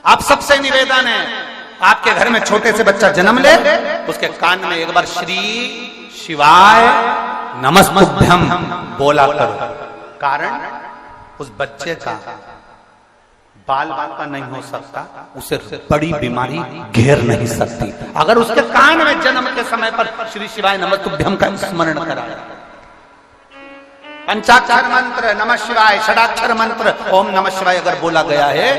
आप सबसे निवेदन है, आपके घर में छोटे से बच्चा जन्म ले, उसके कान में एक बार श्री शिवाय नमस्तुभ्यम बोला करो। कारण उस बच्चे का बाल बाका नहीं हो सकता, उसे बड़ी बीमारी घेर नहीं सकती अगर उसके कान में जन्म के समय पर श्री शिवाय नमस्तुभ्यम का स्मरण कराया। पंचाक्षर मंत्र नमः शिवाय, षडाक्षर मंत्र ओम नमः शिवाय अगर बोला गया है,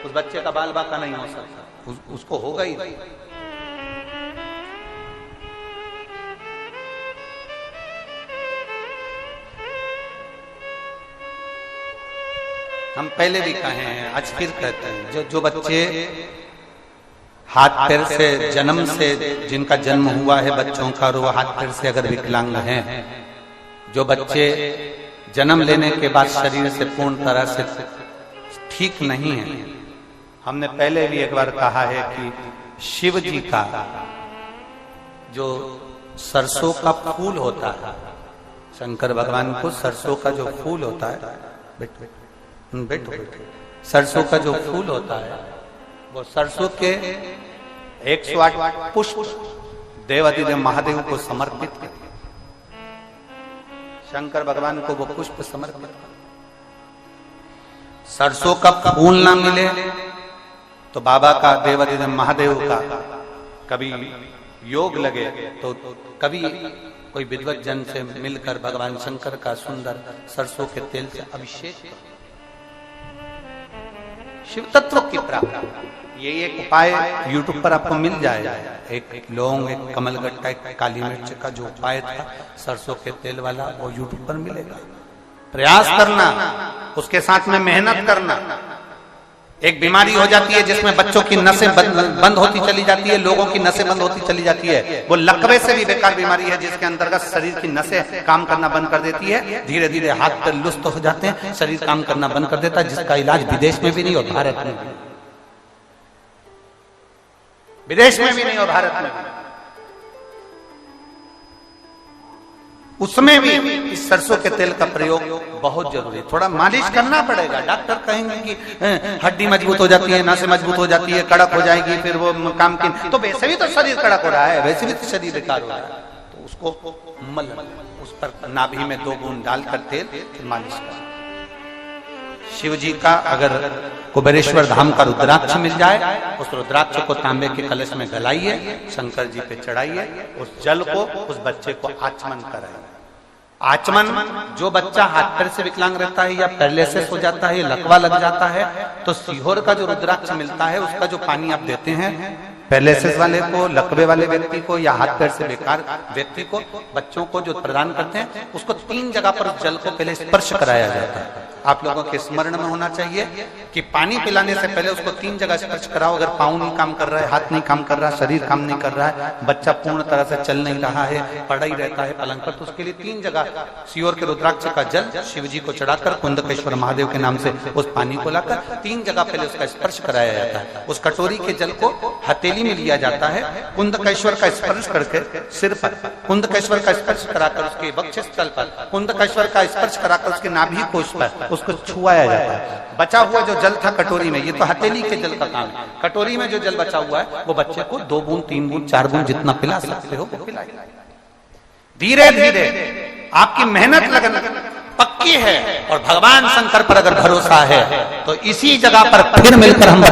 उस बच्चे का बाल बाका नहीं हो सकता, उसको होगा ही नहीं। हम पहले भी कहे हैं, आज फिर कहते हैं, जो बच्चे हाथ पैर से जन्म से जिनका जन्म हुआ है बच्चों का, और वो हाथ पैर से अगर विकलांग हैं, जो बच्चे जन्म लेने के बाद शरीर से पूर्ण तरह से ठीक नहीं है, हमने पहले भी एक बार कहा है कि शिव जी का जो सरसों का फूल होता है, शंकर भगवान को सरसों का जो फूल होता है, बैठो सरसों का जो फूल होता है, वो सरसों के 108 पुष्प देवाधिदेव महादेव को समर्पित करते, शंकर भगवान को वो पुष्प समर्पित करते। सरसों का फूल ना मिले तो बाबा का, देवाधिदेव महादेव का कभी योग लगे तो कभी कोई विद्वत जन से मिलकर भगवान शंकर का सुंदर सरसों के तेल से अभिषेक करो। शिव तत्व की प्राप्ति, ये एक उपाय YouTube पर आपको मिल जाएगा। एक लौंग, एक कमलगट्टा, एक काली मिर्च का जो उपाय था सरसों के तेल वाला, वो YouTube पर मिलेगा। प्रयास करना, उसके साथ में मेहनत करना। एक बीमारी हो जाती है जिसमें बच्चों की नसें बंद होती चली जाती है, लोगों की नसें बंद होती चली जाती है, वो लकवे से भी बेकार बीमारी है, जिसके अंतर्गत शरीर की नसें काम करना बंद कर देती है, धीरे धीरे हाथ पैर लुस्त हो जाते हैं, शरीर काम करना बंद कर देता है, जिसका इलाज विदेश में भी नहीं और भारत में भी, विदेश में भी नहीं और भारत में भी। उसमें भी इस सरसों के तेल का प्रयोग बहुत जरूरी है। थोड़ा मालिश करना पड़ेगा। डॉक्टर कहेंगे कि हड्डी मजबूत हो जाती है, नसें मजबूत हो जाती है, कड़क हो जाएगी, फिर वो काम की, तो वैसे भी तो शरीर कड़क हो रहा है, वैसे भी तो शरीर बेकार हो रहा है, तो उसको मल, उस पर नाभि में 2 बूंद डालकर तेल फिर मालिश कर। शिव जी का अगर कुबेरेश्वर धाम का रुद्राक्ष मिल जाए, उस रुद्राक्ष को तांबे के कलश में गलाइए, शंकर जी पे चढ़ाइए, उस जल को उस बच्चे को आचमन कराइए। आचमन, जो बच्चा हाथ पैर से विकलांग रहता है या पैरालिसिस हो जाता है, लकवा लग जाता है, तो सीहोर का जो रुद्राक्ष मिलता है, उसका जो पानी आप देते हैं पैरालिसिस वाले को, लकवे वाले व्यक्ति को या हाथ पैर से बेकार व्यक्ति को, बच्चों को जो प्रदान करते हैं, उसको 3 जगह पर उस जल को पहले स्पर्श कराया जाता है। आप लोगों के स्मरण में होना चाहिए कि पानी पिलाने से पहले उसको 3 जगह स्पर्श कराओ। अगर पाँव नहीं काम कर रहा है, हाथ नहीं काम कर रहा है, शरीर काम नहीं कर रहा है, बच्चा पूर्ण तरह से चल नहीं रहा है, पड़ा ही रहता है पलंग पर, तो उसके लिए 3 जगह सीहोर के रुद्राक्ष का जल शिव जी को चढ़ाकर कुंदकेश्वर महादेव के नाम से उस पानी को लाकर 3 जगह पहले उसका स्पर्श कराया जाता है। उस कटोरी के जल को हथेली में लिया जाता है, कुंदकेश्वर का स्पर्श करके सिर पर, कुंदकेश्वर का स्पर्श कराकर उसके वक्षस्थल पर, कुंदकेश्वर का स्पर्श कराकर उसके नाभि कोश पर उसको छुआया जाता है। बचा हुआ जो जल था कटोरी में, ये तो हथेली के जल का काम है, कटोरी में जो जल बचा हुआ है वो बच्चे को 2 बूंद 3 बूंद 4 बूंद जितना पिला सकते हो वो पिलाइए। धीरे धीरे आपकी मेहनत लगन पक्की है और भगवान शंकर पर अगर भरोसा है तो इसी जगह पर फिर मिलकर हम